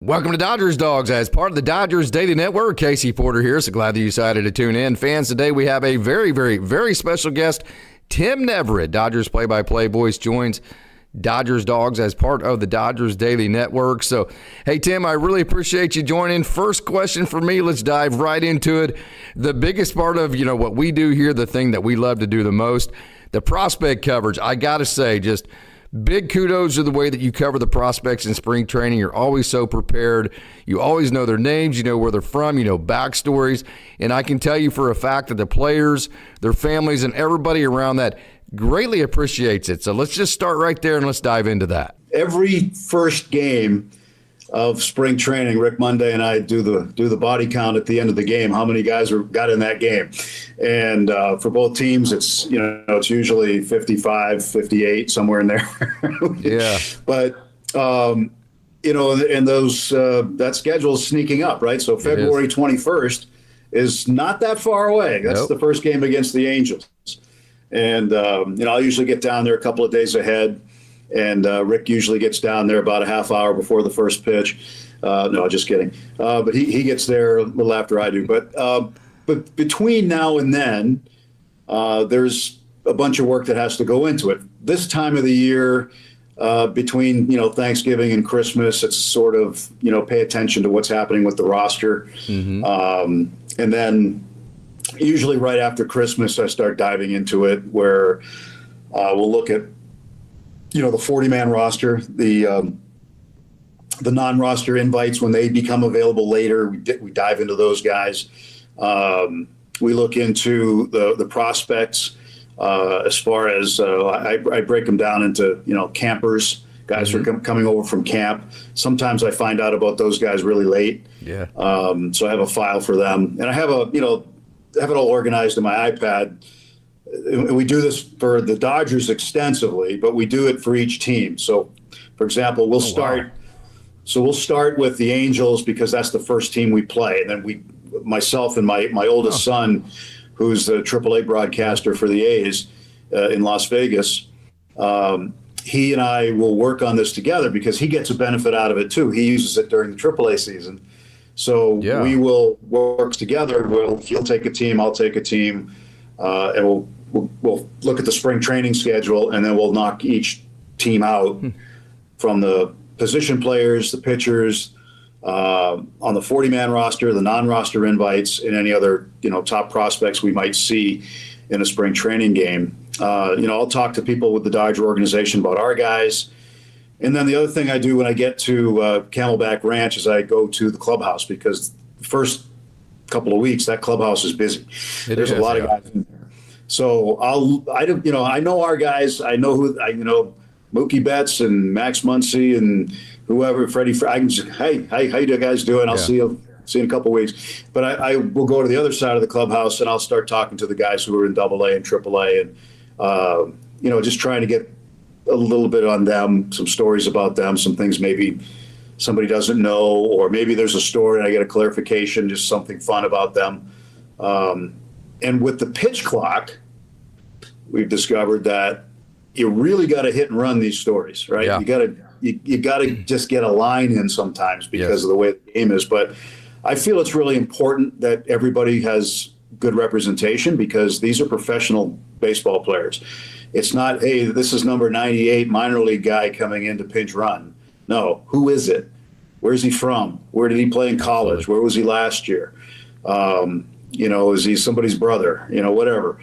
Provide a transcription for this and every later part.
Welcome to Dodgers Dogs as part of the Dodgers Daily Network. Casey Porter here. So glad that you decided to tune in. Fans, today we have a very, very, very special guest. Tim Neverett, Dodgers play-by-play voice, joins Dodgers Dogs as part of the Dodgers Daily Network. So, hey, Tim, I really appreciate you joining. First question for me, let's dive right into it. The biggest part of, what we do here, the thing that we love to do the most, the prospect coverage. I got to say, just big kudos to the way that you cover the prospects in spring training. You're always so prepared. You always know their names. You know where they're from. You know backstories. And I can tell you for a fact that the players, their families, and everybody around that greatly appreciates it. So let's just start right there and let's dive into that. Every first game of spring training, Rick Monday and I do the body count at the end of the game. How many guys got in that game? And for both teams, it's usually 55, 58, somewhere in there. Yeah. But and those that schedule is sneaking up, right? So February 21st is not that far away. That's the first game against the Angels. And I'll usually get down there a couple of days ahead. And Rick usually gets down there about a half hour before the first pitch. No, just kidding. But he gets there a little after I do. But between now and then, there's a bunch of work that has to go into it. This time of the year, between Thanksgiving and Christmas, it's sort of pay attention to what's happening with the roster. Mm-hmm. And then usually right after Christmas, I start diving into it, where we'll look at the 40-man roster, the non-roster invites when they become available later. We dive into those guys. We look into the prospects as far as I break them down into campers, guys who are coming over from camp. Sometimes I find out about those guys really late. Yeah. So I have a file for them, and I have have it all organized in my iPad. We do this for the Dodgers extensively, but we do it for each team. So, for example, we'll start with the Angels because that's the first team we play, and then myself and my oldest son, who's the AAA broadcaster for the A's in Las Vegas, he and I will work on this together because he gets a benefit out of it too. He uses it during the AAA season, so we will work together. He'll take a team, I'll take a team, and we'll look at the spring training schedule, and then we'll knock each team out from the position players, the pitchers, on the 40-man roster, the non-roster invites, and any other top prospects we might see in a spring training game. I'll talk to people with the Dodger organization about our guys. And then the other thing I do when I get to Camelback Ranch is I go to the clubhouse, because the first couple of weeks that clubhouse is busy. There's a lot of guys in there. So I know our guys. I know Mookie Betts and Max Muncy and whoever, Freddie. I can just, hey, how you guys doing? I'll see you in a couple of weeks. But I will go to the other side of the clubhouse and I'll start talking to the guys who are in AA and AAA, and just trying to get a little bit on them, some stories about them, some things maybe somebody doesn't know, or maybe there's a story and I get a clarification, just something fun about them. And with the pitch clock, we've discovered that you really got to hit and run these stories, right? Yeah. You got to just get a line in sometimes because of the way the game is. But I feel it's really important that everybody has good representation, because these are professional baseball players. It's not, hey, this is number 98 minor league guy coming in to pinch run. No, who is it? Where's he from? Where did he play in college? Where was he last year? Is he somebody's brother? Whatever.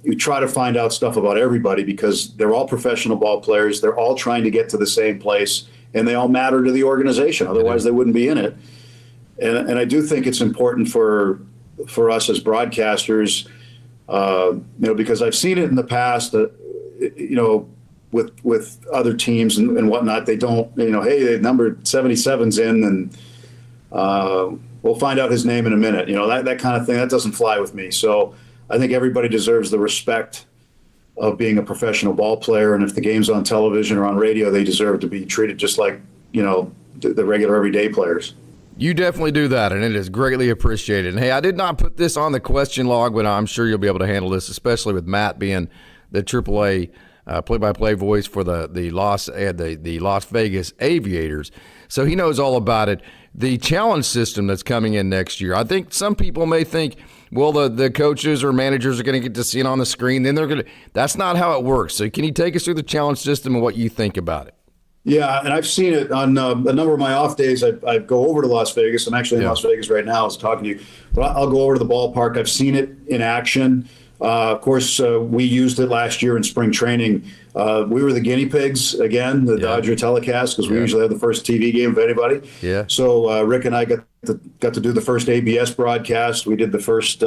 You try to find out stuff about everybody, because they're all professional ball players. They're all trying to get to the same place, and they all matter to the organization. Otherwise, they wouldn't be in it. And I do think it's important for us as broadcasters, because I've seen it in the past that, with other teams and whatnot, they don't, hey, number 77's in, and we'll find out his name in a minute. That kind of thing, that doesn't fly with me. So I think everybody deserves the respect of being a professional ball player. And if the game's on television or on radio, they deserve to be treated just like, the regular everyday players. You definitely do that, and it is greatly appreciated. And hey, I did not put this on the question log, but I'm sure you'll be able to handle this, especially with Matt being the AAA play-by-play voice for the Las Vegas Aviators. So he knows all about it. The challenge system that's coming in next year, I think some people may think, well, the coaches or managers are going to get to see it on the screen. Then they're going to. That's not how it works. So can you take us through the challenge system and what you think about it? Yeah, and I've seen it on a number of my off days. I go over to Las Vegas. I'm actually in Las Vegas right now. I was talking to you, but I'll go over to the ballpark. I've seen it in action. Of course, we used it last year in spring training. We were the guinea pigs again, the Dodger telecast, because we usually have the first TV game of anybody. Yeah. So Rick and I got to do the first ABS broadcast. We did the first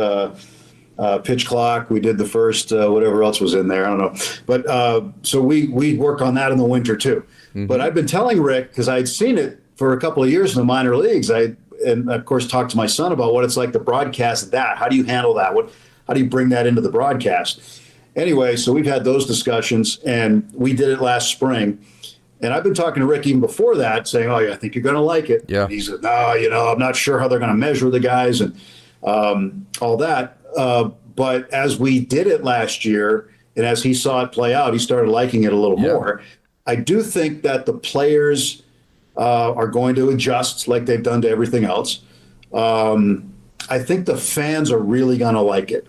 pitch clock. We did the first whatever else was in there. I don't know. But so we work on that in the winter too. Mm-hmm. But I've been telling Rick, because I'd seen it for a couple of years in the minor leagues. And of course talked to my son about what it's like to broadcast that. How do you handle that? How do you bring that into the broadcast? Anyway, so we've had those discussions, and we did it last spring. And I've been talking to Rick even before that, saying, "Oh, yeah, I think you're going to like it." Yeah. And he said, "No, I'm not sure how they're going to measure the guys and all that." But as we did it last year, and as he saw it play out, he started liking it a little more. I do think that the players are going to adjust like they've done to everything else. I think the fans are really going to like it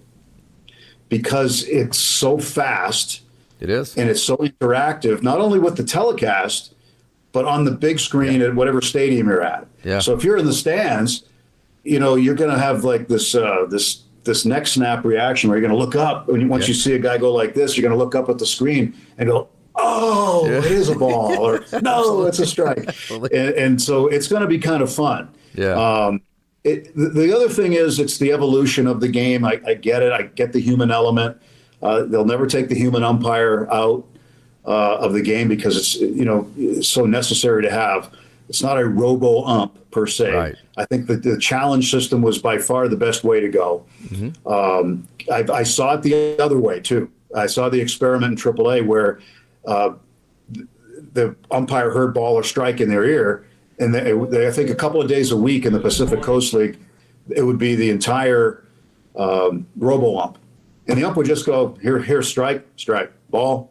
because it's so fast. It is. And it's so interactive, not only with the telecast, but on the big screen at whatever stadium you're at. Yeah. So if you're in the stands, you're going to have like this neck snap reaction where you're going to look up. Once you see a guy go like this, you're going to look up at the screen and go, "Oh, it is a ball," or "No, it's a strike." and so it's going to be kind of fun. Yeah. The other thing is it's the evolution of the game. I get it. I get the human element. They'll never take the human umpire out of the game because it's so necessary to have. It's not a robo-ump per se. Right. I think that the challenge system was by far the best way to go. Mm-hmm. I saw it the other way, too. I saw the experiment in AAA where the umpire heard ball or strike in their ear, and I think a couple of days a week in the Pacific Coast League, it would be the entire robo-ump. And the ump would just go, here, strike, ball,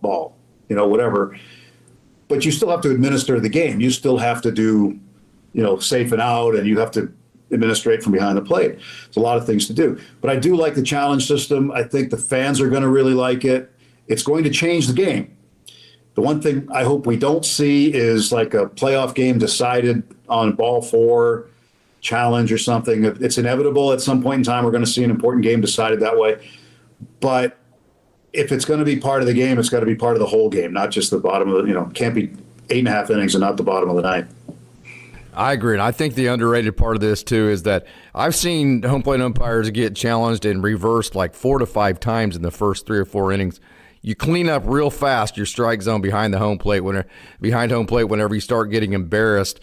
whatever. But you still have to administer the game. You still have to do, safe and out, and you have to administrate from behind the plate. There's a lot of things to do. But I do like the challenge system. I think the fans are going to really like it. It's going to change the game. The one thing I hope we don't see is like a playoff game decided on ball 4 challenge or something. It's inevitable at some point in time we're going to see an important game decided that way. But if it's going to be part of the game, it's got to be part of the whole game, not just the bottom of the, can't be 8.5 innings and not the bottom of the ninth. I agree. And I think the underrated part of this, too, is that I've seen home plate umpires get challenged and reversed like 4 to 5 times in the first 3 or 4 innings. You clean up real fast your strike zone behind home plate whenever you start getting embarrassed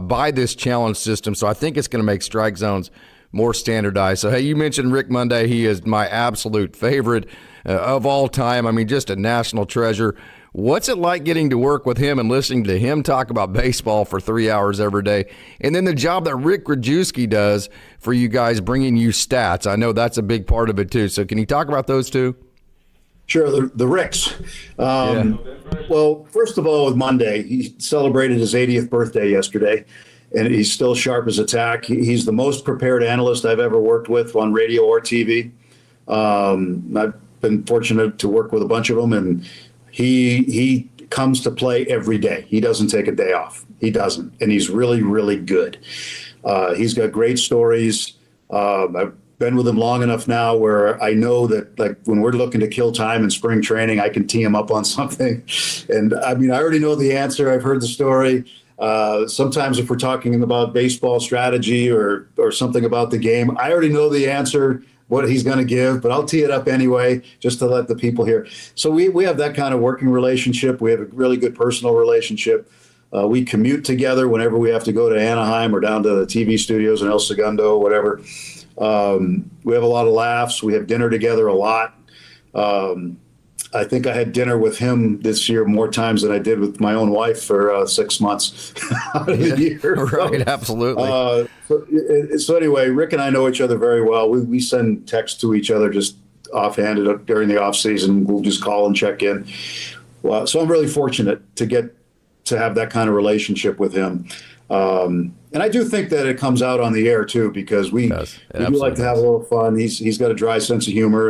by this challenge system. So I think it's going to make strike zones more standardized. So, hey, you mentioned Rick Monday. He is my absolute favorite of all time. I mean, just a national treasure. What's it like getting to work with him and listening to him talk about baseball for 3 hours every day? And then the job that Rick Grajewski does for you guys, bringing you stats. I know that's a big part of it, too. So can you talk about those two? Sure, the Ricks. Well, first of all, with Monday, he celebrated his 80th birthday yesterday, and he's still sharp as a tack. He's the most prepared analyst I've ever worked with on radio or TV. I've been fortunate to work with a bunch of them, and he comes to play every day. He doesn't take a day off. He doesn't, and he's really, really good. He's got great stories. I've been with him long enough now where I know that, like, when we're looking to kill time in spring training, I can tee him up on something. And I mean, I already know the answer. I've heard the story. Sometimes if we're talking about baseball strategy or something about the game, I already know the answer, what he's going to give, but I'll tee it up anyway, just to let the people hear. So we have that kind of working relationship. We have a really good personal relationship. We commute together whenever we have to go to Anaheim or down to the TV studios in El Segundo, whatever. We have a lot of laughs. We have dinner together a lot. I think I had dinner with him this year more times than I did with my own wife for 6 months out of the year. Right, absolutely. So anyway, Rick and I know each other very well. We send texts to each other just offhanded during the off season. We'll just call and check in. Well, so I'm really fortunate to have that kind of relationship with him. And I do think that it comes out on the air too, because we do like to have a little fun. He's got a dry sense of humor,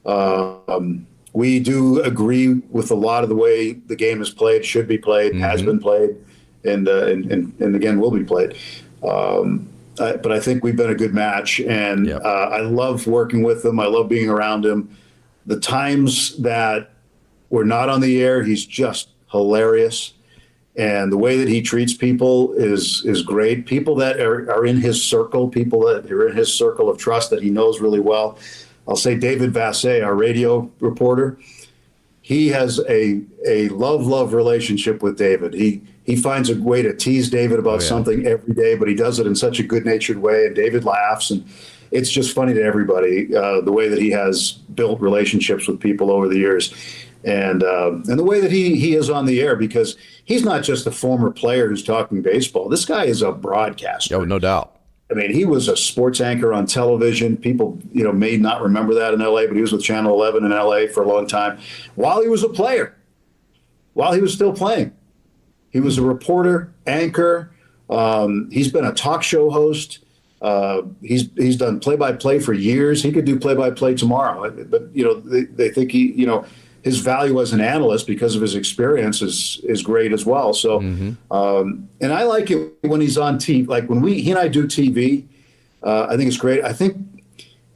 and we do agree with a lot of the way the game is played, should be played, has been played, and again will be played. But I think we've been a good match, and I love working with him. I love being around him. The times that we're not on the air, he's just hilarious. And the way that he treats people is great. People that are in his circle, people that are in his circle of trust that he knows really well. I'll say David Vassay, our radio reporter, he has a love relationship with David. He finds a way to tease David about something every day, but he does it in such a good-natured way, and David laughs, and it's just funny to everybody, the way that he has built relationships with people over the years. And the way that he is on the air, because he's not just a former player who's talking baseball. This guy is a broadcaster. Oh, no doubt. I mean, he was a sports anchor on television. People, may not remember that in L.A., but he was with Channel 11 in L.A. for a long time while he was a player, while he was still playing. He was a reporter, anchor. He's been a talk show host. He's done play-by-play for years. He could do play-by-play tomorrow. But, they think his value as an analyst because of his experience is great as well. So, and I like it when he's on TV. Like when he and I do TV, I think it's great. I think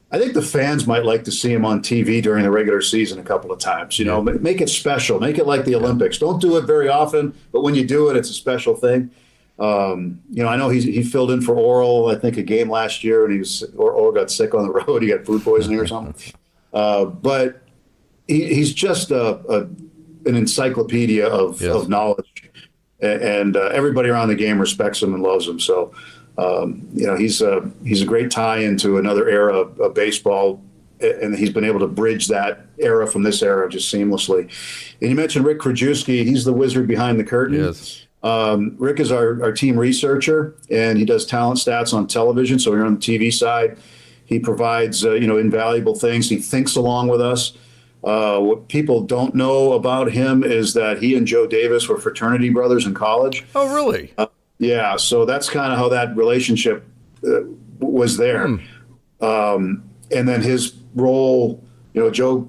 the fans might like to see him on TV during the regular season a couple of times. Make it special. Make it like the Olympics. Don't do it very often, but when you do it, it's a special thing. I know he filled in for Oral, I think, a game last year, and Oral got sick on the road. He got food poisoning or something. But he's just an encyclopedia of knowledge, and everybody around the game respects him and loves him. So, he's a great tie into another era of baseball, and he's been able to bridge that era from this era just seamlessly. And you mentioned Rick Krajewski. He's the wizard behind the curtain. Yes. Rick is our team researcher, and he does talent stats on television. So we're on the TV side. He provides, invaluable things. He thinks along with us. What people don't know about him is that he and Joe Davis were fraternity brothers in college. Oh, really? Yeah. So that's kind of how that relationship was there. And then his role, Joe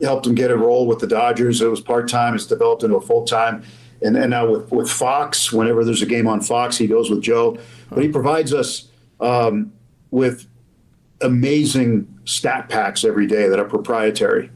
helped him get a role with the Dodgers. It was part-time. It's developed into a full-time. And now with Fox, whenever there's a game on Fox, he goes with Joe. But he provides us with amazing stat packs every day that are proprietary,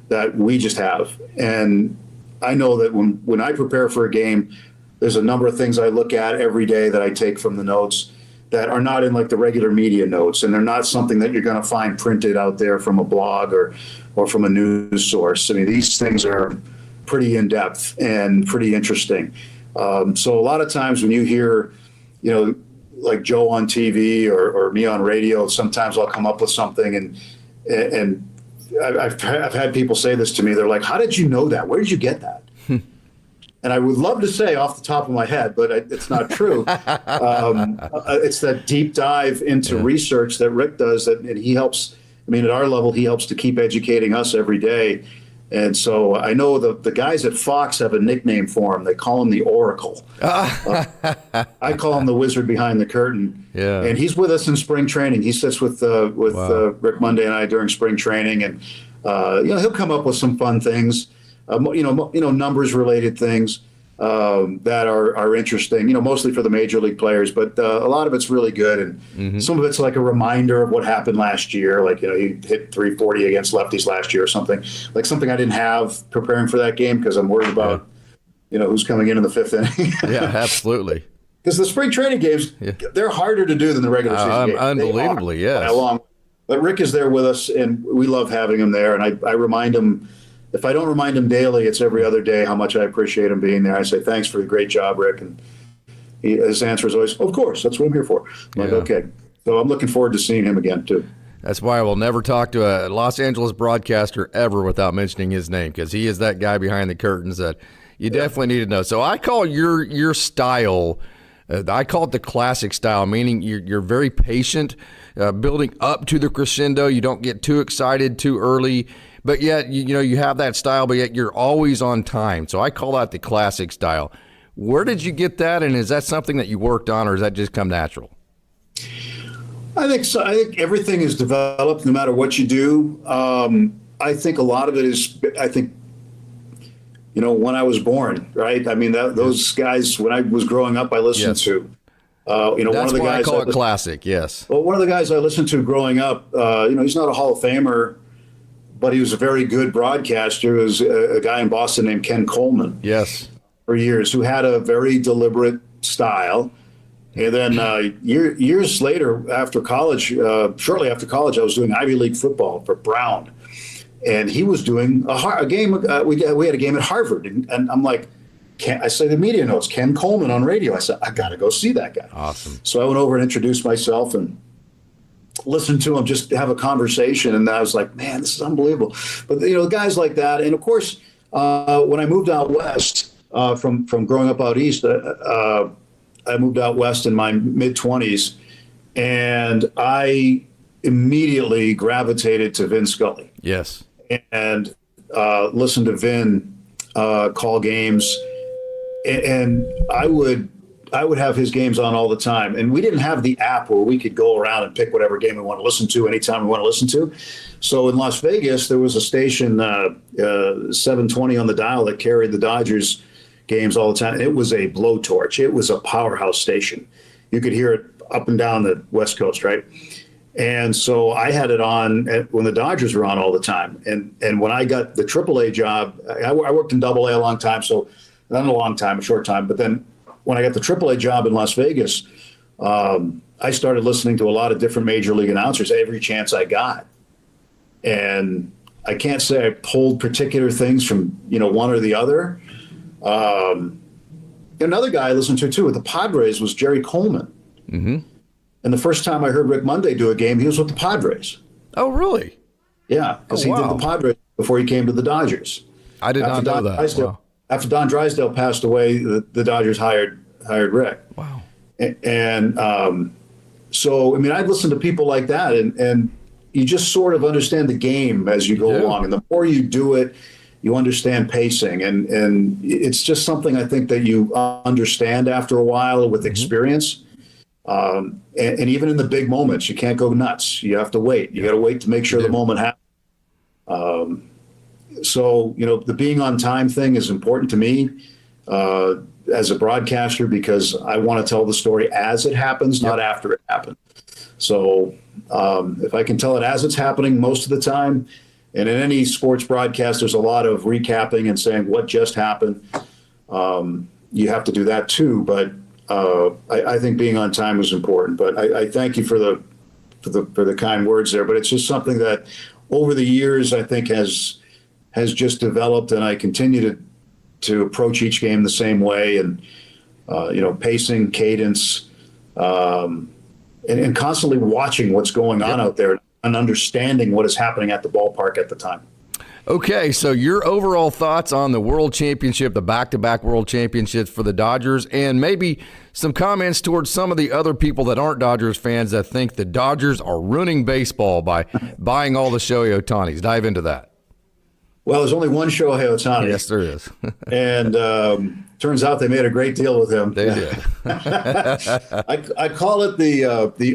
that we just have. And I know that when I prepare for a game, there's a number of things I look at every day that I take from the notes that are not in like the regular media notes, and they're not something that you're going to find printed out there from a blog or from a news source. I mean, these things are pretty in-depth and pretty interesting. So a lot of times when you hear, like Joe on TV or me on radio, sometimes I'll come up with something and I've had people say this to me. They're like, how did you know that? Where did you get that? And I would love to say off the top of my head, but it's not true. It's that deep dive into research that Rick does, and he helps. I mean, at our level, he helps to keep educating us every day. And so I know the guys at Fox have a nickname for him. They call him the Oracle. I call him the wizard behind the curtain. Yeah. And he's with us in spring training. He sits with Rick Monday and I during spring training, and he'll come up with some fun things, numbers related things that are interesting. Mostly for the major league players, but a lot of it's really good, and some of it's like a reminder of what happened last year. Like he hit 340 against lefties last year or something. Like something I didn't have preparing for that game because I'm worried about who's coming in the fifth inning. Yeah, absolutely. Because the spring training games, they're harder to do than the regular season games. Unbelievably, yes. But Rick is there with us, and we love having him there. And I remind him, if I don't remind him daily, it's every other day how much I appreciate him being there. I say, thanks for the great job, Rick. And his answer is always, of course, that's what I'm here for. I'm like, okay. So I'm looking forward to seeing him again, too. That's why I will never talk to a Los Angeles broadcaster ever without mentioning his name, because he is that guy behind the curtains that you definitely need to know. So I call your style, I call it the classic style, meaning you're very patient, building up to the crescendo. You don't get too excited too early, but yet, you have that style, but yet you're always on time. So I call that the classic style. Where did you get that? And is that something that you worked on, or does that just come natural? I think so. I think everything is developed no matter what you do. I think a lot of it is, when I was born, right? I mean, those guys, when I was growing up, I listened to. That's one of the why guys I call it classic, yes. Well, one of the guys I listened to growing up, he's not a Hall of Famer, but he was a very good broadcaster. It was a guy in Boston named Ken Coleman. Yes. For years, who had a very deliberate style. And then years later, after college, shortly after college, I was doing Ivy League football for Brown. And he was doing a game. We had a game at Harvard. And I'm like, I say the media notes, Ken Coleman on radio. I said, I got to go see that guy. Awesome. So I went over and introduced myself and listened to him just have a conversation. And I was like, man, this is unbelievable. But, guys like that. And, of course, when I moved out west from growing up out east, I moved out west in my mid-20s, and I immediately gravitated to Vin Scully. Yes. And listened to Vin call games, and I would have his games on all the time. And we didn't have the app where we could go around and pick whatever game we want to listen to anytime we want to listen to. So in Las Vegas, there was a station, 720 on the dial, that carried the Dodgers games all the time. It was a blowtorch. It was a powerhouse station. You could hear it up and down the West Coast, right? And so I had it on when the Dodgers were on all the time. And when I got the AAA job, I worked in AA a long time, so not a long time, a short time. But then when I got the AAA job in Las Vegas, I started listening to a lot of different major league announcers every chance I got. And I can't say I pulled particular things from, one or the other. Another guy I listened to too with the Padres was Jerry Coleman. Mm-hmm. And the first time I heard Rick Monday do a game, he was with the Padres. Oh, really? Yeah, because he did the Padres before he came to the Dodgers. I did not know that. Wow. After Don Drysdale passed away, the Dodgers hired Rick. Wow. And so, I'd listen to people like that, and you just sort of understand the game as you go along. And the more you do it, you understand pacing, and it's just something I think that you understand after a while with experience. And even in the big moments, you can't go nuts. You have to wait. You got to wait to make sure the moment happens. So, the being on time thing is important to me as a broadcaster, because I want to tell the story as it happens, not after it happened. So if I can tell it as it's happening most of the time, and in any sports broadcast, there's a lot of recapping and saying what just happened. You have to do that too, but I think being on time is important. But I thank you for the kind words there. But it's just something that over the years I think has just developed, and I continue to approach each game the same way, and pacing, cadence, and constantly watching what's going on out there and understanding what is happening at the ballpark at the time. Okay, so your overall thoughts on the World Championship, the back-to-back World Championships for the Dodgers, and maybe some comments towards some of the other people that aren't Dodgers fans that think the Dodgers are ruining baseball by buying all the Shohei Ohtanis. Dive into that. Well, there's only one Shohei Ohtani. Yes, there is. And turns out they made a great deal with him. They did. I call it the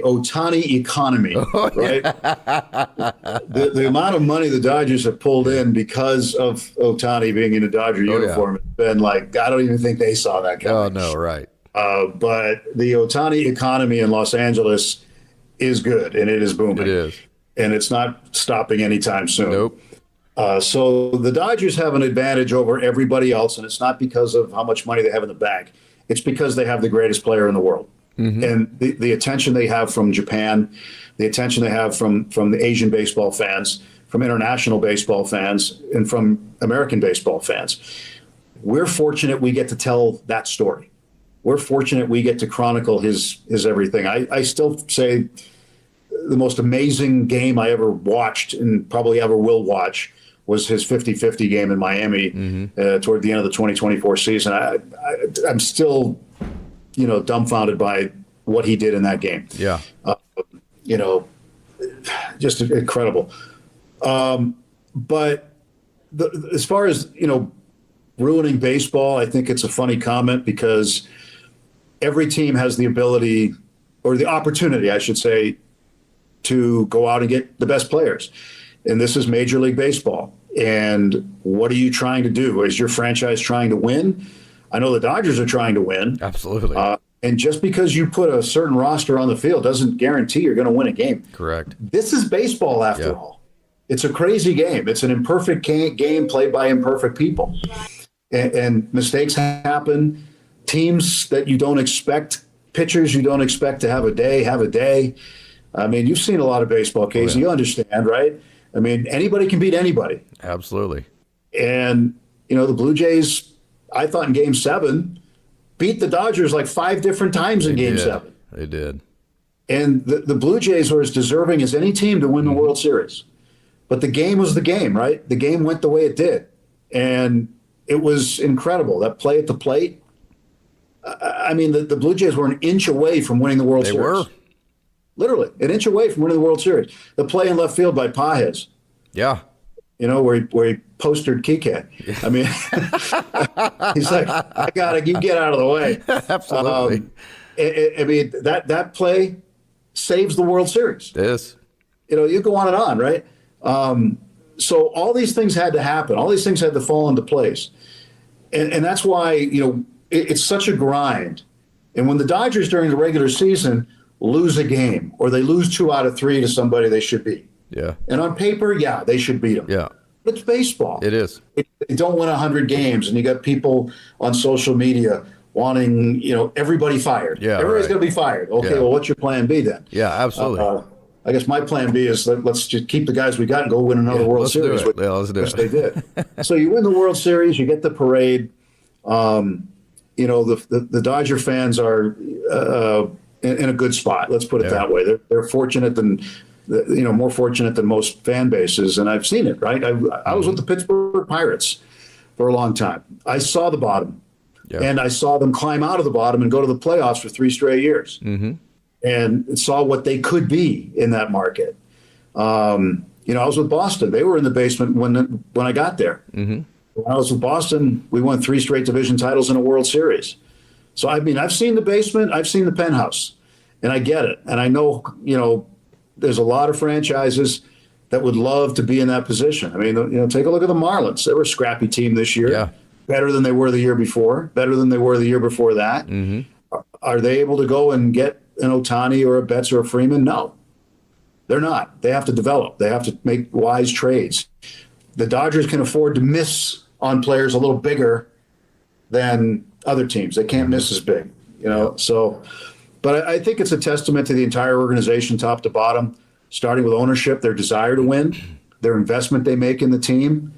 Ohtani economy, right? The amount of money the Dodgers have pulled in because of Ohtani being in a Dodger uniform has been like, I don't even think they saw that coming. Oh, no, right. But the Ohtani economy in Los Angeles is good, and it is booming. It is. And it's not stopping anytime soon. Nope. So the Dodgers have an advantage over everybody else, and it's not because of how much money they have in the bank. It's because they have the greatest player in the world. Mm-hmm. And the attention they have from Japan, the attention they have from the Asian baseball fans, from international baseball fans, and from American baseball fans. We're fortunate we get to tell that story. We're fortunate we get to chronicle his everything. I still say the most amazing game I ever watched, and probably ever will watch, was his 50-50 game in Miami toward the end of the 2024 season. I'm still, dumbfounded by what he did in that game. Yeah. Just incredible. But as far as, ruining baseball, I think it's a funny comment because every team has the ability or the opportunity, I should say, to go out and get the best players. And this is Major League Baseball. And what are you trying to do? Is your franchise trying to win? I know the Dodgers are trying to win. Absolutely. And just because you put a certain roster on the field doesn't guarantee you're going to win a game. Correct. This is baseball after all. It's a crazy game. It's an imperfect game played by imperfect people. And mistakes happen. Teams that you don't expect, pitchers you don't expect to have a day. I mean, you've seen a lot of baseball, Casey. You understand, right? I mean, anybody can beat anybody. Absolutely. And, the Blue Jays, I thought in Game 7, beat the Dodgers like 5 different times in Game 7. They did. And the Blue Jays were as deserving as any team to win the World Series. But the game was the game, right? The game went the way it did. And it was incredible. That play at the plate. I mean, the Blue Jays were an inch away from winning the World Series. They were. Literally, an inch away from winning the World Series. The play in left field by Pages. Yeah. Where he postered Kike. I mean, he's like, you get out of the way. Absolutely. I mean, that play saves the World Series. It is. You go on and on, right? So all these things had to happen. All these things had to fall into place. And that's why, it's such a grind. And when the Dodgers during the regular season lose a game or they lose 2 out of 3 to somebody they should beat. Yeah. And on paper, they should beat them. Yeah. But it's baseball. It is. They don't win 100 games. And you got people on social media wanting, everybody fired. Yeah. Everybody's going to be fired. Okay, well, what's your plan B then? Yeah, absolutely. I guess my plan B is let's just keep the guys we got and go win another World Series. Let's do it. Which they did. So you win the World Series, you get the parade. The Dodger fans are in a good spot. Let's put it that way. They're fortunate than, more fortunate than most fan bases, and I've seen it. Right, I was with the Pittsburgh Pirates for a long time. I saw the bottom, and I saw them climb out of the bottom and go to the playoffs for 3 straight years, and saw what they could be in that market. I was with Boston. They were in the basement when I got there. When I was with Boston, we won 3 straight division titles in a World Series. So, I mean, I've seen the basement, I've seen the penthouse, and I get it. And I know, there's a lot of franchises that would love to be in that position. I mean, take a look at the Marlins. They were a scrappy team this year. Yeah. Better than they were the year before, better than they were the year before that. Are they able to go and get an Ohtani or a Betts or a Freeman? No, they're not. They have to develop. They have to make wise trades. The Dodgers can afford to miss on players a little bigger than other teams. They can't miss as big, So, but I think it's a testament to the entire organization, top to bottom, starting with ownership, their desire to win, their investment they make in the team,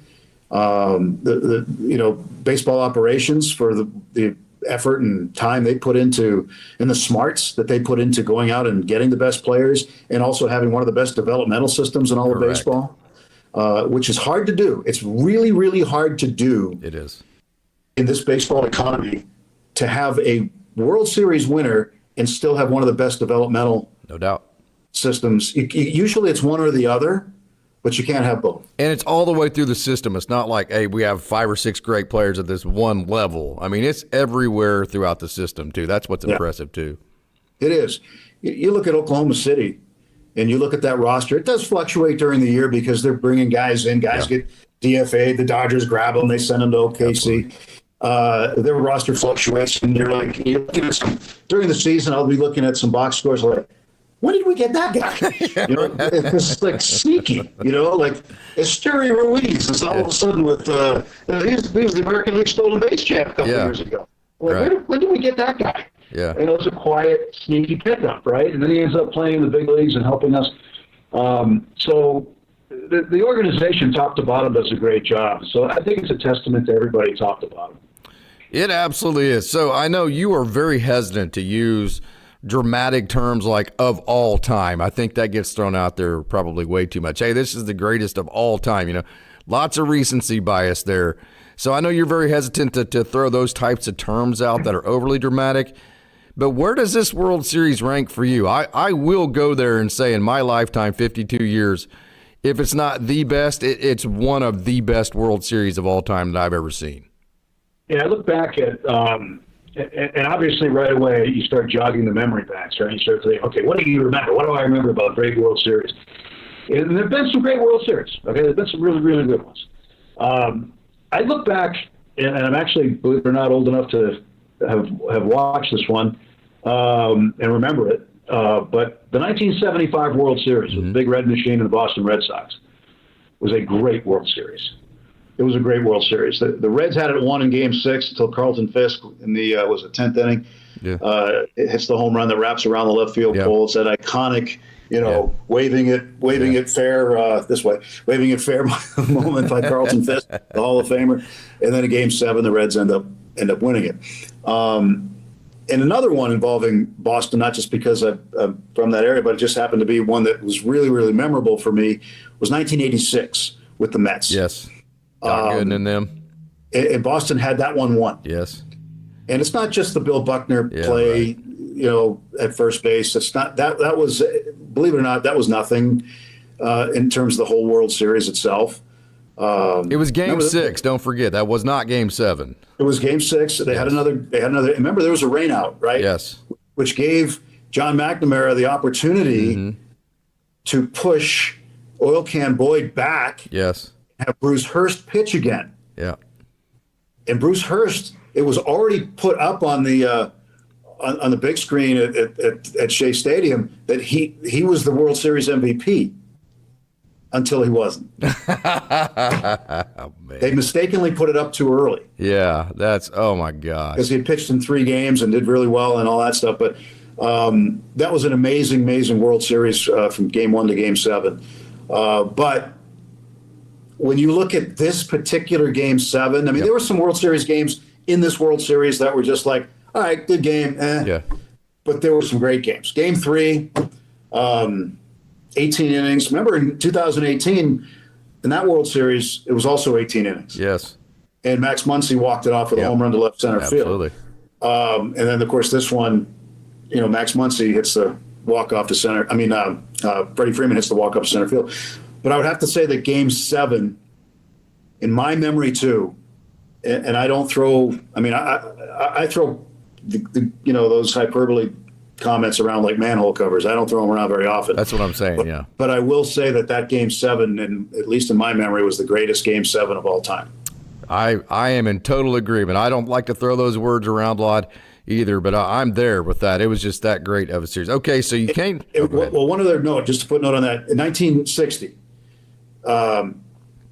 baseball operations for the effort and time they put into, and the smarts that they put into going out and getting the best players, and also having one of the best developmental systems in all of baseball. Which is hard to do. It's really, really hard to do. It is. In this baseball economy, to have a World Series winner and still have one of the best developmental systems. Usually it's one or the other, but you can't have both. And it's all the way through the system. It's not like, hey, we have 5 or 6 great players at this one level. I mean, it's everywhere throughout the system, too. That's what's impressive, too. It is. You look at Oklahoma City, and you look at that roster, it does fluctuate during the year because they're bringing guys in. Guys get DFA'd. The Dodgers grab them. They send them to OKC. Their roster fluctuates. And you're looking at during the season, I'll be looking at some box scores like, when did we get that guy? It's like sneaky, like Esteury Ruiz is all of a sudden with, he was the American League stolen base champ a couple years ago. Like, when did we get that guy? Yeah. It's a quiet, sneaky pickup, right? And then he ends up playing in the big leagues and helping us. So the organization, top to bottom, does a great job. So I think it's a testament to everybody, top to bottom. It absolutely is. So I know you are very hesitant to use dramatic terms like of all time. I think that gets thrown out there probably way too much. Hey, this is the greatest of all time. Lots of recency bias there. So I know you're very hesitant to throw those types of terms out that are overly dramatic. But where does this World Series rank for you? I will go there and say in my lifetime, 52 years, if it's not the best, it's one of the best World Series of all time that I've ever seen. Yeah, I look back at, and obviously right away you start jogging the memory banks, right? You start thinking, okay, what do you remember? What do I remember about great World Series? And there have been some great World Series. Okay, there have been some really, really good ones. I look back, and I'm actually, believe it or not, old enough to have watched this one and remember it. But the 1975 World Series with the Big Red Machine and the Boston Red Sox was a great World Series. It was a great World Series. The Reds had it won in Game 6 until Carlton Fisk in the was it 10th inning. Yeah. It hits the home run that wraps around the left field pole. It's that iconic, waving it fair this way, waving it fair moment by Carlton Fisk, the Hall of Famer. And then in Game 7, the Reds end up winning it. And another one involving Boston, not just because I'm from that area, but it just happened to be one that was really, really memorable for me, was 1986 with the Mets. Yes. Got Gooden in them. And Boston had that one won. Yes. And it's not just the Bill Buckner play, at first base. It's not that was, believe it or not, that was nothing in terms of the whole World Series itself. It was Game 6. Don't forget, that was not Game 7. It was Game 6. They had another. Remember, there was a rainout, right? Yes. Which gave John McNamara the opportunity to push Oil Can Boyd back. Yes. Have Bruce Hurst pitch again. Yeah. And Bruce Hurst, it was already put up on the big screen at Shea Stadium that he was the World Series MVP until he wasn't. Oh, man. They mistakenly put it up too early. Yeah, oh my God. Because he had pitched in 3 games and did really well and all that stuff. But that was an amazing, amazing World Series from Game 1 to Game 7. But when you look at this particular Game 7, I mean, there were some World Series games in this World Series that were just like, all right, good game. Yeah. But there were some great games. Game 3, 18 innings. Remember in 2018, in that World Series, it was also 18 innings. Yes. And Max Muncy walked it off with a home run to left center field. And then, of course, this one, Max Muncy hits the walk-off to center. I mean, Freddie Freeman hits the walk-off to center field. But I would have to say that Game 7, in my memory too, and I don't throw. I mean, I throw those hyperbole comments around like manhole covers. I don't throw them around very often. That's what I'm saying. But I will say that Game 7, and at least in my memory, was the greatest Game 7 of all time. I am in total agreement. I don't like to throw those words around a lot either, but I'm there with that. It was just that great of a series. Okay, so you came. Well, one other note, just to put note on that. In 1960.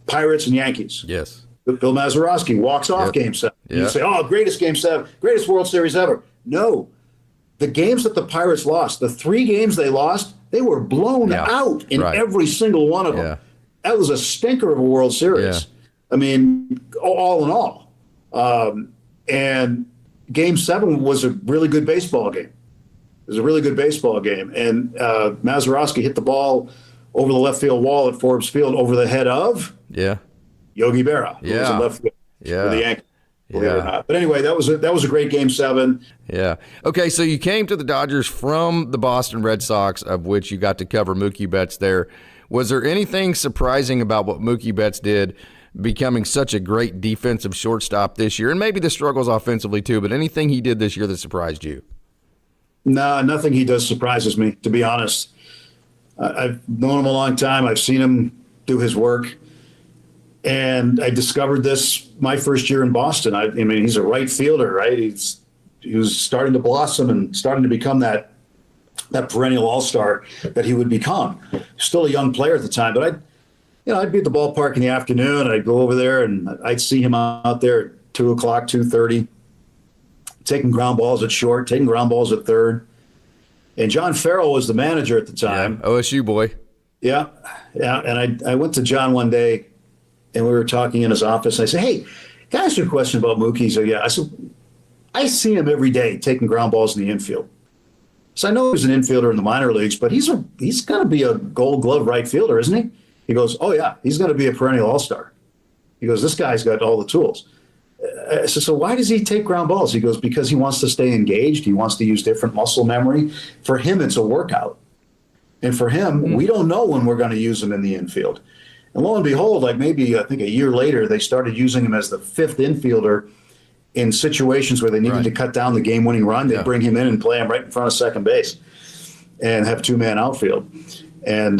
Pirates and Yankees. Yes. Bill Mazeroski walks off Game 7. You say, greatest Game 7, greatest World Series ever. No. The games that the Pirates lost, the 3 games they lost, they were blown out in every single one of them. Yeah. That was a stinker of a World Series. Yeah. I mean, all in all. And Game 7 was a really good baseball game. It was a really good baseball game. And Mazeroski hit the ball over the left field wall at Forbes Field over the head of Yogi Berra, who was in left field for the Yankees, believe it or not. But anyway, that was a great Game 7. Yeah. Okay, so you came to the Dodgers from the Boston Red Sox, of which you got to cover Mookie Betts there. Was there anything surprising about what Mookie Betts did, becoming such a great defensive shortstop this year? And maybe the struggles offensively too, but anything he did this year that surprised you? No, nothing he does surprises me, to be honest. I've known him a long time. I've seen him do his work. And I discovered this my first year in Boston. I mean, he's a right fielder, right? He was starting to blossom and starting to become that perennial all-star that he would become. Still a young player at the time, but I'd be at the ballpark in the afternoon, and I'd go over there, and I'd see him out there at 2 o'clock, 2:30, taking ground balls at short, taking ground balls at third. And John Farrell was the manager at the time. Yeah, OSU boy. Yeah. And I went to John one day, and we were talking in his office. And I said, "Hey, can I ask you a question about Mookie?" So I said, "I see him every day taking ground balls in the infield. So I know he's an infielder in the minor leagues, but he's going to be a Gold Glove right fielder, isn't he?" He goes, "Oh yeah, he's going to be a perennial all-star." He goes, "This guy's got all the tools." I said, "So why does he take ground balls?" He goes, "Because he wants to stay engaged. He wants to use different muscle memory. For him, it's a workout." And for him, we don't know when we're going to use him in the infield. And lo and behold, like maybe I think a year later, they started using him as the fifth infielder in situations where they needed to cut down the game-winning run. They bring him in and play him right in front of second base and have two-man outfield. And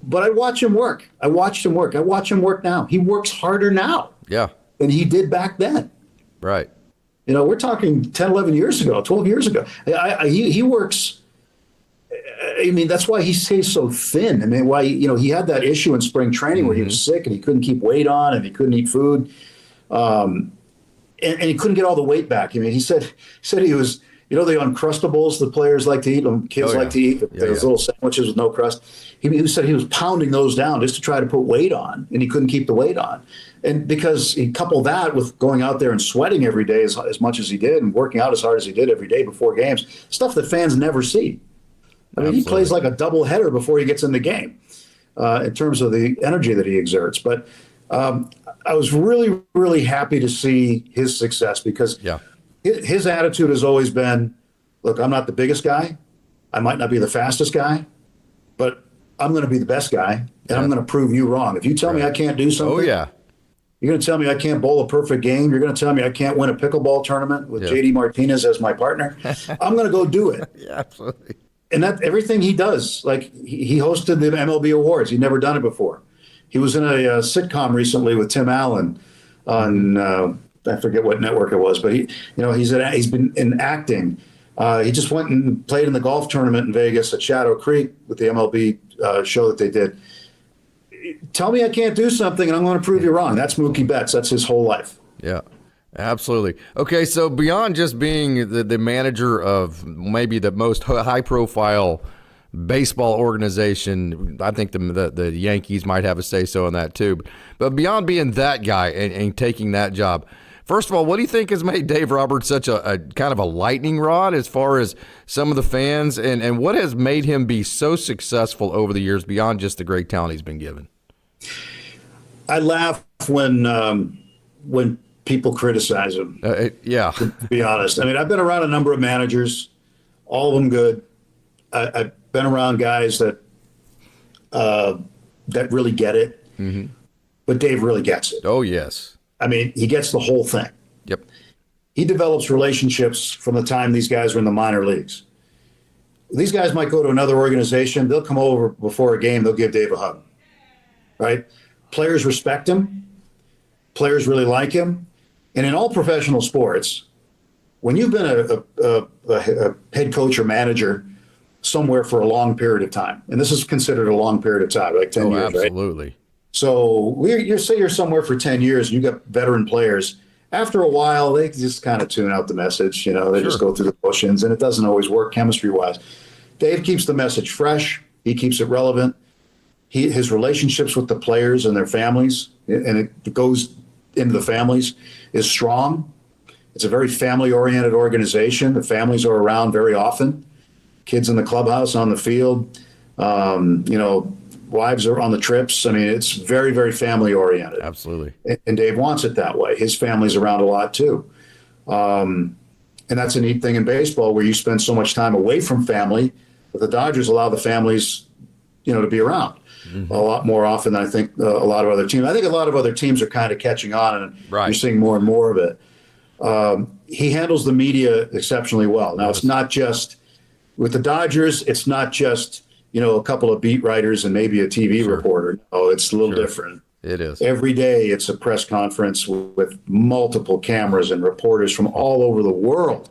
but I watch him work. I watched him work. I watch him work now. He works harder now than he did back then. Right. You know, we're talking 10, 11 years ago, 12 years ago. He works. I mean, that's why he stays so thin. I mean, why, you know, he had that issue in spring training where he was sick and he couldn't keep weight on and he couldn't eat food. And he couldn't get all the weight back. I mean, he said he was, you know, the Uncrustables the players like to eat, kids like to eat, those little sandwiches with no crust. He said he was pounding those down just to try to put weight on, and he couldn't keep the weight on. And because he coupled that with going out there and sweating every day as much as he did and working out as hard as he did every day before games, stuff that fans never see. I mean, he plays like a double header before he gets in the game in terms of the energy that he exerts. But I was really, really happy to see his success because his attitude has always been, look, I'm not the biggest guy. I might not be the fastest guy, but I'm going to be the best guy, and I'm going to prove you wrong. If you tell me I can't do something, you're going to tell me I can't bowl a perfect game. You're going to tell me I can't win a pickleball tournament with JD Martinez as my partner. I'm going to go do it. Absolutely. And that everything he does, like he hosted the MLB awards. He'd never done it before. He was in a sitcom recently with Tim Allen on I forget what network it was, but he's been in acting. He just went and played in the golf tournament in Vegas at Shadow Creek with the MLB show that they did. Tell me I can't do something, and I'm going to prove you wrong. That's Mookie Betts. That's his whole life. Yeah, absolutely. Okay, so beyond just being the manager of maybe the most high-profile baseball organization, I think the Yankees might have a say-so in that too. But beyond being that guy and taking that job, first of all, what do you think has made Dave Roberts such a kind of a lightning rod as far as some of the fans, and what has made him be so successful over the years beyond just the great talent he's been given? I laugh when people criticize him. To be honest. I mean, I've been around a number of managers, all of them good. I've been around guys that really get it, but Dave really gets it. Oh, yes. I mean, he gets the whole thing. Yep. He develops relationships from the time these guys were in the minor leagues. These guys might go to another organization. They'll come over before a game. They'll give Dave a hug, right? Players respect him. Players really like him. And in all professional sports, when you've been a head coach or manager somewhere for a long period of time, and this is considered a long period of time, like 10 years, absolutely. Right? So you say you're somewhere for 10 years, and you got veteran players. After a while, they just kind of tune out the message. You know, they just go through the motions, and it doesn't always work chemistry-wise. Dave keeps the message fresh. He keeps it relevant. His relationships with the players and their families, and it goes into the families, is strong. It's a very family-oriented organization. The families are around very often. Kids in the clubhouse, on the field, wives are on the trips. I mean, it's very, very family-oriented. Absolutely. And Dave wants it that way. His family's around a lot, too. And that's a neat thing in baseball where you spend so much time away from family, but the Dodgers allow the families, to be around a lot more often than I think a lot of other teams. I think a lot of other teams are kind of catching on, and you're seeing more and more of it. He handles the media exceptionally well. Now, it's not just with the Dodgers. It's not just, a couple of beat writers and maybe a TV reporter. No, it's a little different. It is. Every day it's a press conference with multiple cameras and reporters from all over the world,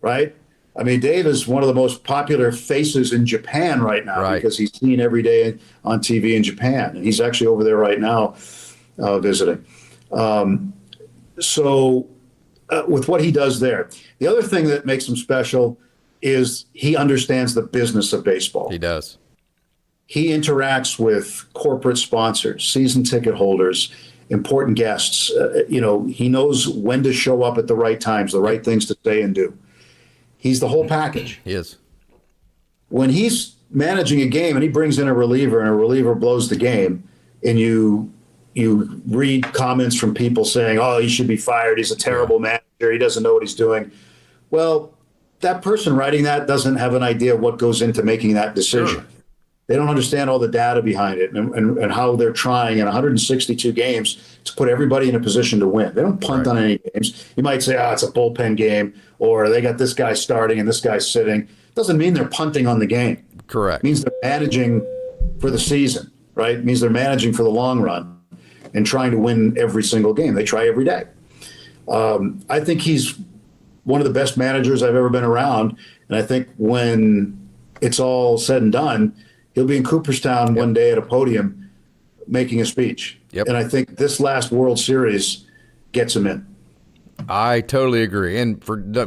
right? I mean, Dave is one of the most popular faces in Japan right now because he's seen every day on TV in Japan. And he's actually over there right now visiting. With what he does there, the other thing that makes him special is he understands the business of baseball. He does. He interacts with corporate sponsors, season ticket holders, important guests. He knows when to show up at the right times, the right things to say and do. He's the whole package. He is. When he's managing a game and he brings in a reliever and a reliever blows the game, and you read comments from people saying, oh, he should be fired. He's a terrible manager. He doesn't know what he's doing. Well, that person writing that doesn't have an idea what goes into making that decision. Sure. They don't understand all the data behind it and how they're trying in 162 games to put everybody in a position to win. They don't punt on any games. You might say, it's a bullpen game, or they got this guy starting and this guy sitting. Doesn't mean they're punting on the game. Correct. It means they're managing for the season, right? It means they're managing for the long run and trying to win every single game. They try every day. I think he's one of the best managers I've ever been around. And I think when it's all said and done, he'll be in Cooperstown one day at a podium making a speech. And I think this last World Series gets him in. I totally agree. And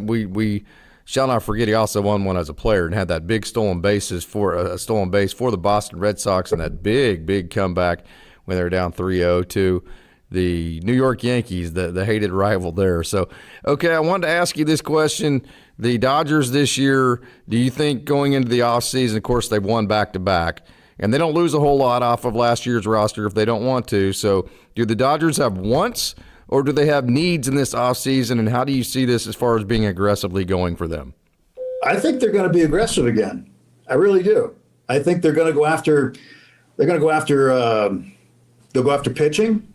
we shall not forget he also won one as a player and had that big stolen base for the Boston Red Sox and that big comeback when they were down 3-0 to the New York Yankees, the hated rival there. So, okay, I wanted to ask you this question. The Dodgers this year, do you think going into the offseason, of course, they've won back-to-back, and they don't lose a whole lot off of last year's roster if they don't want to. So do the Dodgers have wants, or do they have needs in this offseason, and how do you see this as far as being aggressively going for them? I think they're going to be aggressive again. I really do. I think they're going to go after they'll go after pitching,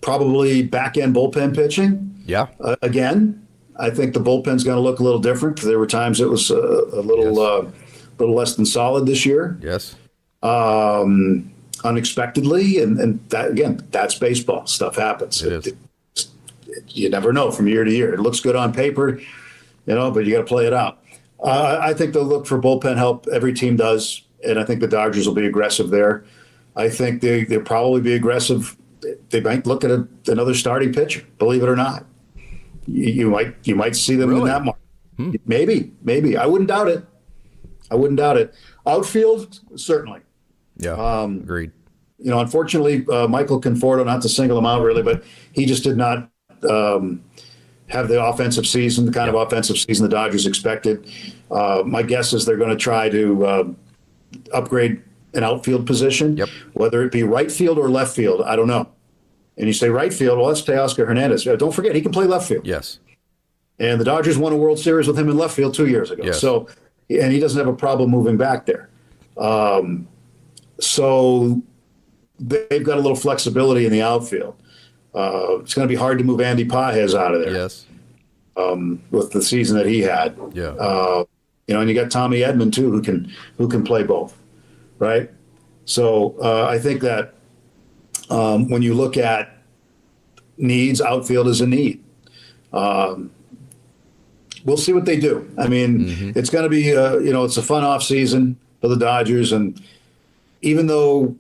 probably back-end bullpen pitching. Yeah. Again, I think the bullpen's going to look a little different because there were times it was a little less than solid this year. Yes. Unexpectedly, and that, again, that's baseball. Stuff happens. You never know from year to year. It looks good on paper, but you got to play it out. I think they'll look for bullpen help. Every team does, and I think the Dodgers will be aggressive there. I think they'll probably be aggressive. They might look at another starting pitcher, believe it or not. You might see them in that market. Maybe. I wouldn't doubt it. Outfield, certainly. Yeah, agreed. Unfortunately, Michael Conforto, not to single him out really, but he just did not have the offensive season, the kind of offensive season the Dodgers expected. My guess is they're going to try to upgrade an outfield position, whether it be right field or left field. I don't know. And you say right field, well, let's play Oscar Hernandez. Don't forget, he can play left field. Yes. And the Dodgers won a World Series with him in left field 2 years ago. Yes. So, and he doesn't have a problem moving back there. So they've got a little flexibility in the outfield. It's going to be hard to move Andy Pages out of there. Yes. With the season that he had. Yeah. And you got Tommy Edman too, who can play both. Right. So I think that when you look at needs, outfield is a need. We'll see what they do. I mean, it's going to be, it's a fun off season for the Dodgers. And even though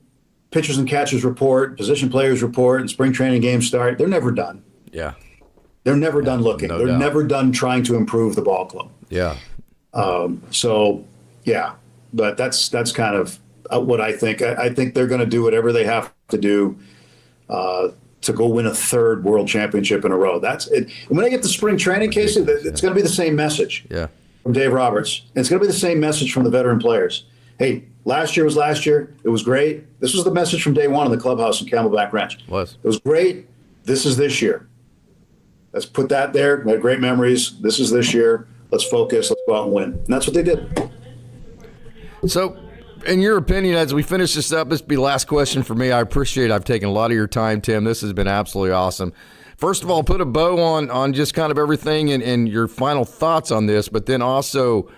pitchers and catchers report, position players report, and spring training games start, they're never done. Yeah. They're never done looking. No They're doubt. never done trying to improve the ball club. Yeah. But that's kind of what I think. I think they're going to do whatever they have to do to go win a third world championship in a row. That's it. And when I get to spring training, Casey, it's going to be the same message from Dave Roberts. And it's going to be the same message from the veteran players. Hey, last year was last year. It was great. This was the message from day one in the clubhouse in Camelback Ranch. It was great. This is this year. Let's put that there. We had great memories. This is this year. Let's focus. Let's go out and win. And that's what they did. So, in your opinion, as we finish this up, this will be the last question for me. I appreciate I've taken a lot of your time, Tim. This has been absolutely awesome. First of all, put a bow on just kind of everything and your final thoughts on this, but then also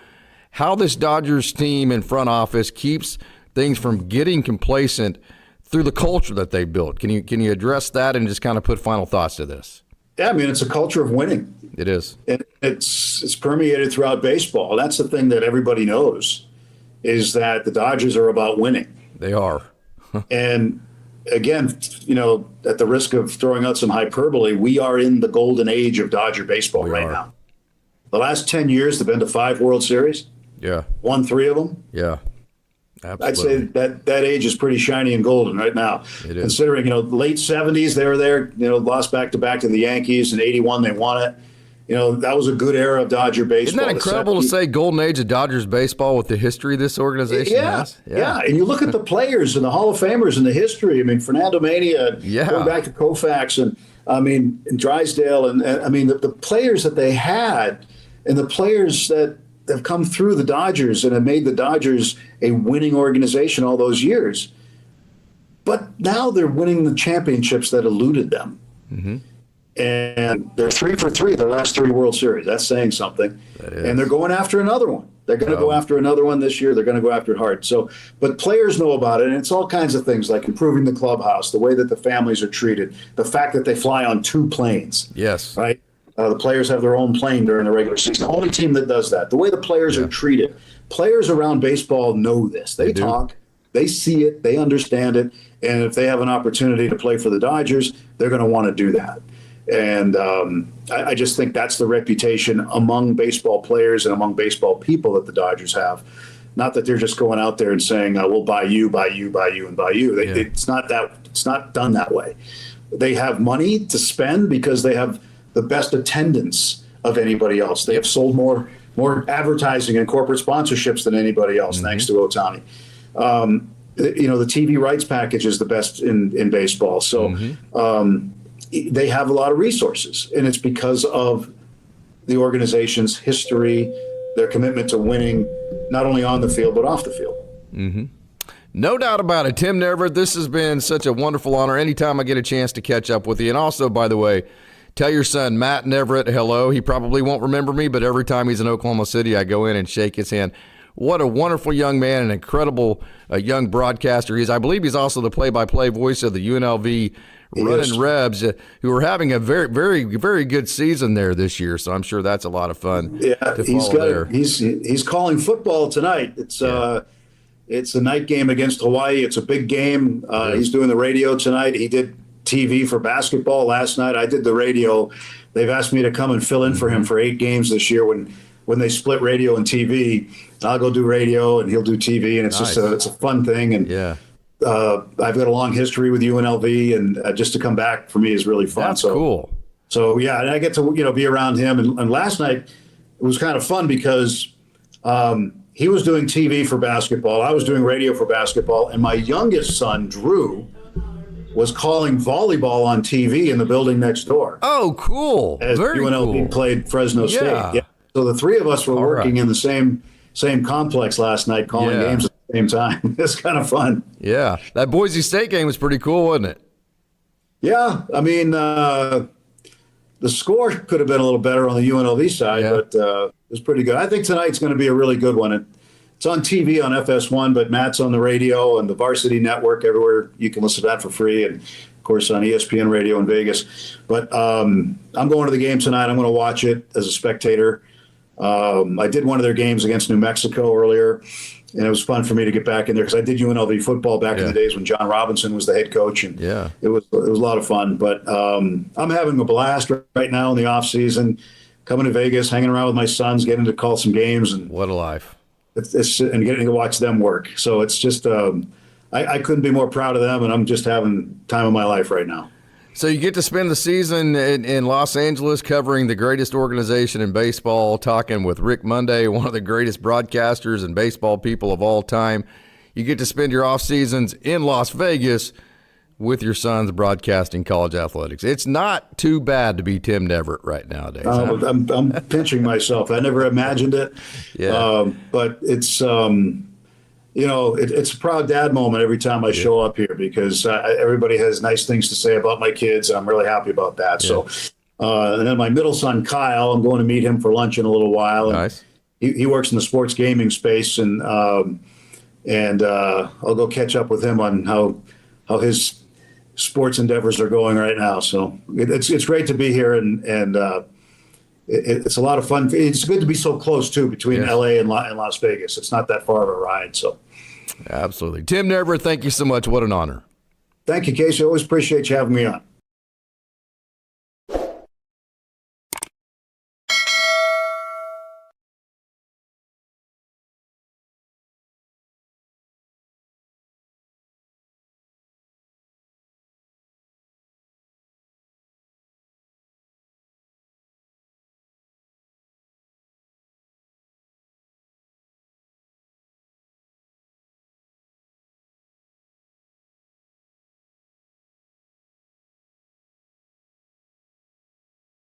how this Dodgers team and front office keeps things from getting complacent through the culture that they built. Can you address that and just kind of put final thoughts to this? Yeah, I mean, it's a culture of winning. It is. And it's permeated throughout baseball. That's the thing that everybody knows, is that the Dodgers are about winning. They are. And again, at the risk of throwing out some hyperbole, we are in the golden age of Dodger baseball now. The last 10 years, they've been to 5 World Series. Yeah. Won 3 of them. Yeah. Absolutely. I'd say that age is pretty shiny and golden right now. It is. Considering, late 70s, they were there, lost back-to-back to the Yankees. In 81, they won it. That was a good era of Dodger baseball. Isn't that incredible to say golden age of Dodgers baseball with the history this organization has? Yeah. And you look at the players and the Hall of Famers and the history. I mean, Fernando Mania, going back to Koufax, and and Drysdale, and the players that they had and the players that have come through the Dodgers and have made the Dodgers a winning organization all those years. But now they're winning the championships that eluded them. Mm-hmm. And they're 3 for 3 their last 3 World Series. That's saying something. And they're going after another one. They're going to go after another one this year. They're going to go after it hard. So, but players know about it, and it's all kinds of things like improving the clubhouse, the way that the families are treated, the fact that they fly on 2 planes. Yes. Right? The players have their own plane during the regular season. The only team that does that. The way the players are treated. Players around baseball know this. They talk. They see it. They understand it. And if they have an opportunity to play for the Dodgers, they're going to want to do that. And I just think that's the reputation among baseball players and among baseball people that the Dodgers have. Not that they're just going out there and saying, we'll buy you, and buy you. It's not that. It's not done that way. They have money to spend because they have the best attendance of anybody else. They have sold more advertising and corporate sponsorships than anybody else, thanks to Ohtani. The TV rights package is the best in baseball. So they have a lot of resources, and it's because of the organization's history, their commitment to winning, not only on the field, but off the field. Mm-hmm. No doubt about it. Tim Neverett, this has been such a wonderful honor anytime I get a chance to catch up with you. And also, by the way, tell your son, Matt Neverett, hello. He probably won't remember me, but every time he's in Oklahoma City, I go in and shake his hand. What a wonderful young man, an incredible young broadcaster he is. I believe he's also the play-by-play voice of the UNLV Running Rebs, who are having a very, very, very good season there this year. So I'm sure that's a lot of fun. Yeah, to follow there. He's calling football tonight. It's a night game against Hawaii. It's a big game. He's doing the radio tonight. He did TV for basketball last night. I did the radio. They've asked me to come and fill in for him for 8 games this year when they split radio and TV. I'll go do radio and he'll do TV, and it's it's a fun thing. And I've got a long history with UNLV, and just to come back for me is really fun. That's cool. So yeah, and I get to be around him. And last night it was kind of fun because he was doing TV for basketball, I was doing radio for basketball, and my youngest son Drew was calling volleyball on TV in the building next door. Oh, cool! As Very UNLV cool. played Fresno State. Yeah. So the 3 of us were working in the same complex last night, calling games at the same time. It's kind of fun. Yeah, that Boise State game was pretty cool, wasn't it? Yeah, I mean, the score could have been a little better on the UNLV side, but it was pretty good. I think tonight's going to be a really good one. It's on TV on FS1, but Matt's on the radio and the Varsity Network everywhere. You can listen to that for free, and of course on ESPN Radio in Vegas. But I'm going to the game tonight. I'm going to watch it as a spectator. I did one of their games against New Mexico earlier, and it was fun for me to get back in there because I did UNLV football back in the days when John Robinson was the head coach, and it was a lot of fun. But I'm having a blast right now in the off season, coming to Vegas, hanging around with my sons, getting to call some games, and what a life! And getting to watch them work. So it's just I couldn't be more proud of them, and I'm just having time of my life right now. So you get to spend the season in Los Angeles covering the greatest organization in baseball, talking with Rick Monday, one of the greatest broadcasters and baseball people of all time. You get to spend your off seasons in Las Vegas with your sons broadcasting college athletics. It's not too bad to be Tim Neverett right nowadays. I'm pinching myself. I never imagined it. But it's it's a proud dad moment every time I show up here because everybody has nice things to say about my kids, and I'm really happy about that. So, and then my middle son, Kyle, I'm going to meet him for lunch in a little while. Nice. He works in the sports gaming space, and I'll go catch up with him on how his sports endeavors are going right now. So it's great to be here, and it's a lot of fun. It's good to be so close too between LA and Las Vegas. It's not that far of a ride. So absolutely. Tim Neverett, thank you so much. What an honor. Thank you, Casey. I always appreciate you having me on.